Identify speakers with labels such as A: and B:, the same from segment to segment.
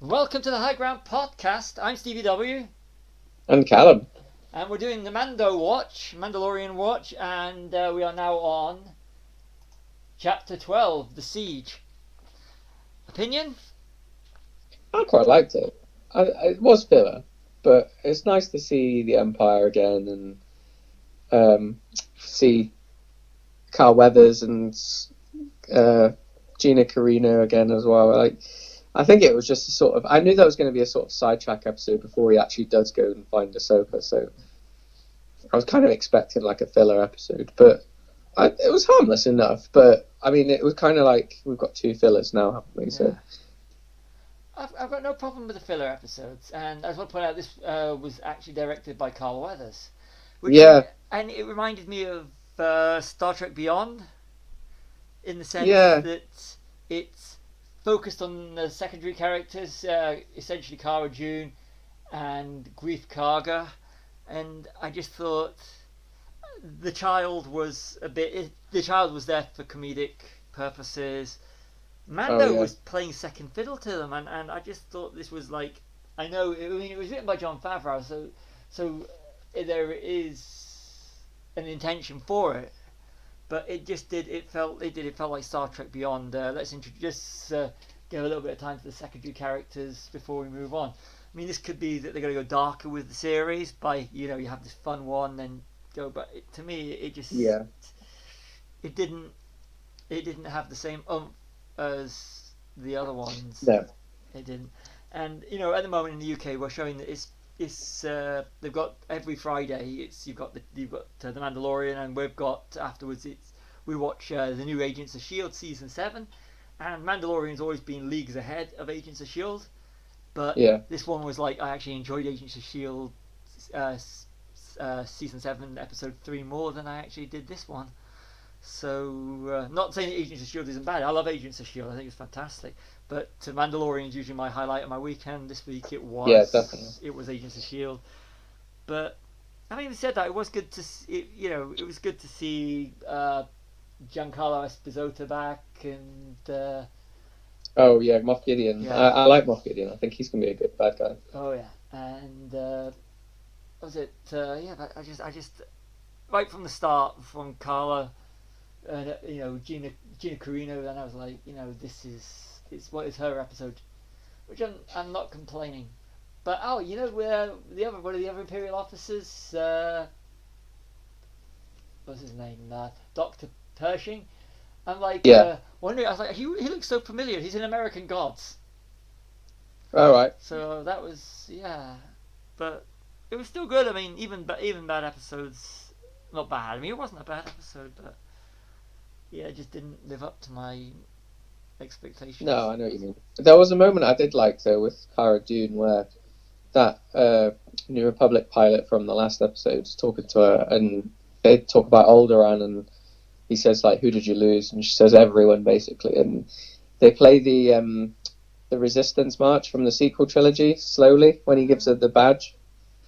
A: Welcome to the High Ground Podcast. I'm Stevie W,
B: And Callum.
A: and we're doing the Mandalorian watch, and we are now on Chapter 12, The Siege. Opinion?
B: I quite liked it. It was filler, but it's nice to see the Empire again and see Carl Weathers and uh, Gina Carino again as well. I think it was just a sort of. I knew that was going to be a sort of sidetrack episode before he actually does go and find Ahsoka, so I was kind of expecting like a filler episode, but it was harmless enough. But I mean, it was kind of like we've got two fillers now, haven't we?
A: Yeah.
B: So
A: I've got no problem with the filler episodes, and I just want to point out this was actually directed by Carl Weathers, which
B: yeah,
A: and it reminded me of Star Trek Beyond in the sense
B: yeah.
A: that it's focused on the secondary characters, essentially Cara Dune and Grief Karga, and I just thought the child was the child was there for comedic purposes.
B: Oh
A: Mando
B: yeah.
A: was playing second fiddle to them, and I just thought this was like I know I mean it was written by John Favreau, so there is an intention for it, but it felt like Star Trek Beyond. Let's introduce give a little bit of time to the secondary characters before we move on. I mean, this could be that they're going to go darker with the series by you have this fun one, then go. But to me, it just
B: Yeah.
A: it didn't it didn't have the same as the other ones.
B: No.
A: It didn't. And at the moment in the UK, we're showing that it's they've got every Friday. You've got the Mandalorian, and we've got afterwards. We watch the new Agents of Shield season 7, and Mandalorian's always been leagues ahead of Agents of Shield. But
B: Yeah.
A: this one was like I actually enjoyed Agents of Shield season 7 episode 3 more than I actually did this one. So, not saying that Agents of S.H.I.E.L.D. isn't bad. I love Agents of S.H.I.E.L.D. I think it's fantastic. But Mandalorian is usually my highlight of my weekend. This week
B: Yeah, definitely.
A: it was Agents of S.H.I.E.L.D. But having said that, it was good to see, it was good to see Giancarlo Esposito back, and
B: Oh yeah, Moff Gideon.
A: yeah,
B: I like Moff Gideon. I think he's gonna be a good bad guy.
A: oh yeah, and was it? Yeah, but I just right from the start from Carla, Gina Carino, then I was like, it's what is her episode, which I'm not complaining. But where the other one of the other Imperial officers, what's his name, Doctor Pershing. I'm like
B: Yeah.
A: wondering. I was like, he looks so familiar. He's in American Gods,
B: All right.
A: so that was but it was still good. I mean, even bad episodes, not bad. I mean, it wasn't a bad episode, but yeah, it just didn't live up to my expectations.
B: No, I know what you mean. There was a moment I did like though with Cara Dune where that New Republic pilot from the last episode is talking to her, and they talk about Alderaan, and he says like, "Who did you lose?" And she says, "Everyone," basically. And they play the Resistance March from the sequel trilogy slowly when he gives her the badge.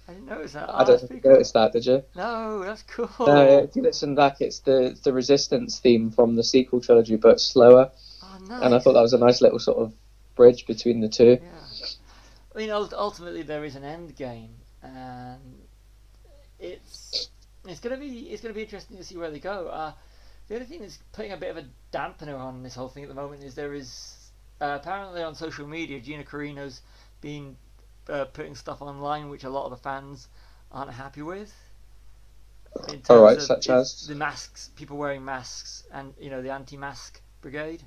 A: I didn't notice that.
B: I
A: Oh,
B: don't
A: that's
B: know if you
A: pretty cool.
B: noticed that, did you?
A: No, that's
B: No,
A: cool.
B: if you listen back, it's the Resistance theme from the sequel trilogy, but slower.
A: Oh,
B: And I thought
A: nice.
B: that was a nice little sort of bridge between the two.
A: Yeah. I mean, ultimately there is an end game, and it's it's gonna be interesting to see where they go. The only thing that's putting a bit of a dampener on this whole thing at the moment is there is apparently on social media Gina Carino's been putting stuff online which a lot of the fans aren't happy with in
B: All
A: terms
B: right,
A: of
B: such
A: it's
B: as.
A: the masks, people wearing masks, and the anti-mask brigade,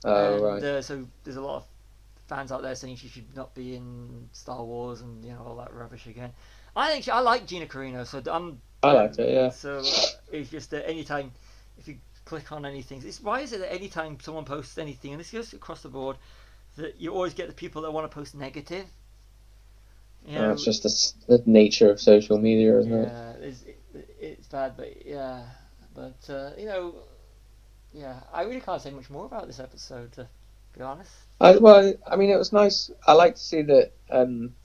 B: Oh,
A: and
B: right.
A: so there's a lot of fans out there saying she should not be in Star Wars and all that rubbish again. I like Gina Carino, so
B: I liked it, yeah.
A: it's just that anytime if you click on anything, why is it that anytime someone posts anything, and this goes across the board, that you always get the people that want to post negative. You
B: It's
A: know,
B: just the nature of social media, isn't it?
A: yeah, it's bad, but yeah, but yeah, I really can't say much more about this episode to be honest.
B: Well, I mean, it was nice. I like to see that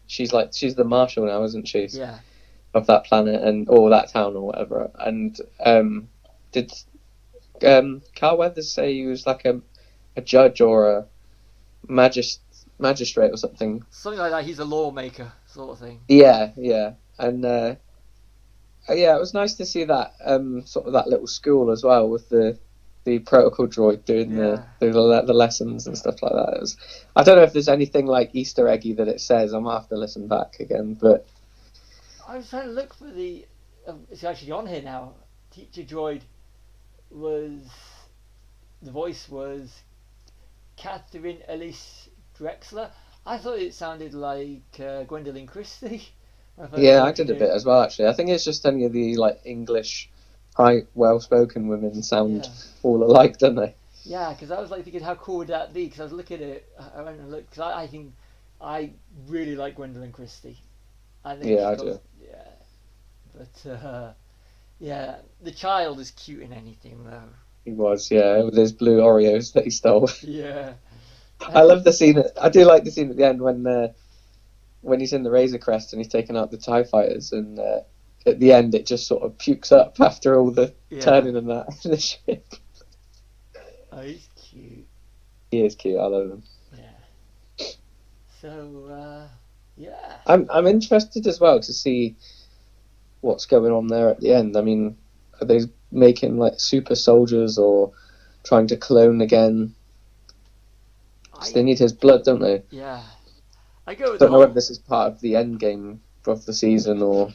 B: she's the marshal now, isn't she,
A: Yeah,
B: of that planet and or that town or whatever. And did Carl Weathers say he was like a judge or a magist magistrate or something.
A: Something like that. He's a lawmaker, sort of thing.
B: Yeah, yeah, and yeah, it was nice to see that sort of that little school as well with the protocol droid doing
A: Yeah.
B: the lessons and stuff like that. It was, I don't know if there's anything like Easter eggy that it says. I might have to listen back again, but
A: I was trying to look for the. It's actually on here now. Teacher droid was. The voice was Catherine Elise Drexler. I thought it sounded like Gwendolyn Christie.
B: yeah, I did a bit as well actually. I think it's just any of the like English, high, well-spoken women sound all alike, don't they?
A: Yeah, because I was like thinking, how cool would that be? Because I was looking at it, I went and looked. Because I think I really like Gwendolyn Christie. I think
B: Yeah, I
A: got,
B: do.
A: Yeah, but yeah, the child is cute in anything though.
B: He was, yeah, with his blue Oreos that he stole.
A: Yeah.
B: I love the scene. I do like the scene at the end when he's in the Razor Crest and he's taking out the TIE fighters, and at the end it just sort of pukes up after all the turning and that in the ship.
A: Oh, he's cute.
B: He is cute. I love him.
A: Yeah. So yeah.
B: I'm interested as well to see what's going on there at the end. I mean, are they making like super soldiers or trying to clone again? Because they need his blood, don't they?
A: Yeah. I don't
B: know whether this is part of the end game of the season or.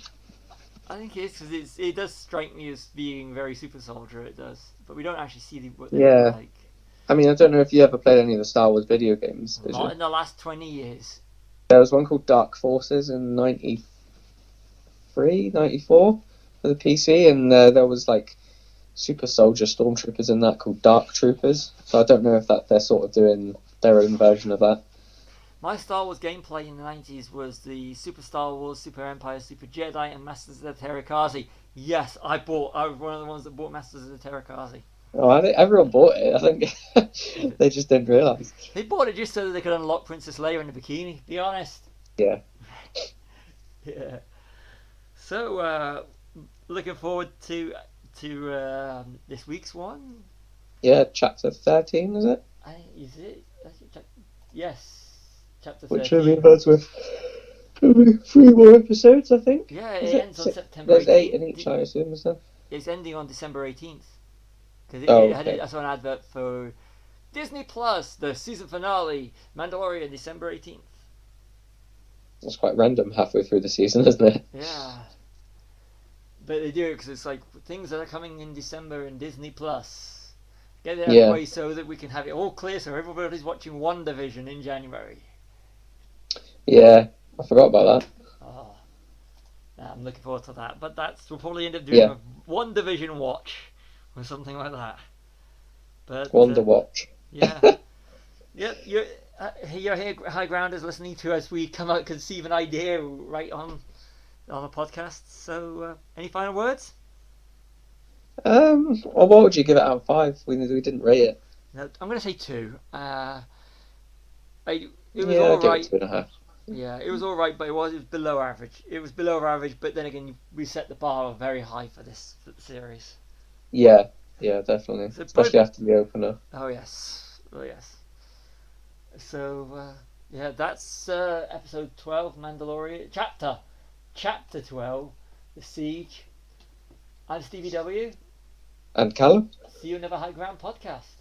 A: I think it is because it does strike me as being very super soldier. It does, but we don't actually see what they look like.
B: I mean, I don't know if you ever played any of the Star Wars video games.
A: Not in the last 20 years.
B: There was one called Dark Forces in 93, 94 for the PC, and there was like super soldier stormtroopers in that called Dark Troopers. So I don't know if they're sort of doing their own version of that.
A: My Star Wars gameplay in the 90s was the Super Star Wars, Super Empire, Super Jedi, and Masters of the Terrakazi. Yes, I was one of the ones that bought Masters of the Terrakazi.
B: Oh, I think everyone bought it. I think they just didn't realise.
A: They bought it just so that they could unlock Princess Leia in a bikini, be honest.
B: Yeah.
A: Yeah. So, looking forward to this week's one.
B: Yeah, chapter 13, is it?
A: Is it? Yes, chapter 13.
B: Which means with 3 more episodes, I think.
A: Yeah, it ends on September 18th.
B: There's 8 in each, I assume, is there?
A: It's ending on December 18th. Because I saw an advert for Disney Plus, the season finale, Mandalorian, December 18th.
B: That's quite random halfway through the season, isn't it?
A: Yeah. But they do it because it's like things that are coming in December in Disney Plus. Get it out of the way so that we can have it all clear so everybody's watching WandaVision in January.
B: Yeah, I forgot about that.
A: Oh, I'm looking forward to that. But we'll probably end up doing a WandaVision watch or something like that. But
B: Wonder Watch.
A: Yeah. Yeah, you're here, High Grounders, listening to us. We come out, conceive an idea right on the podcast. So, any final words?
B: Well, what would you give it out of 5? We didn't rate it.
A: No, I'm going to say 2. It was
B: all
A: right.
B: I'd give it 2.5.
A: Yeah, it was all right, but it was below average. It was below average, but then again, we set the bar very high for the series.
B: Yeah, definitely. So especially after the opener.
A: Oh yes. So that's episode 12, Mandalorian, chapter 12, The Siege. I'm Stevie W.
B: And Callum.
A: See you in another High Ground podcast.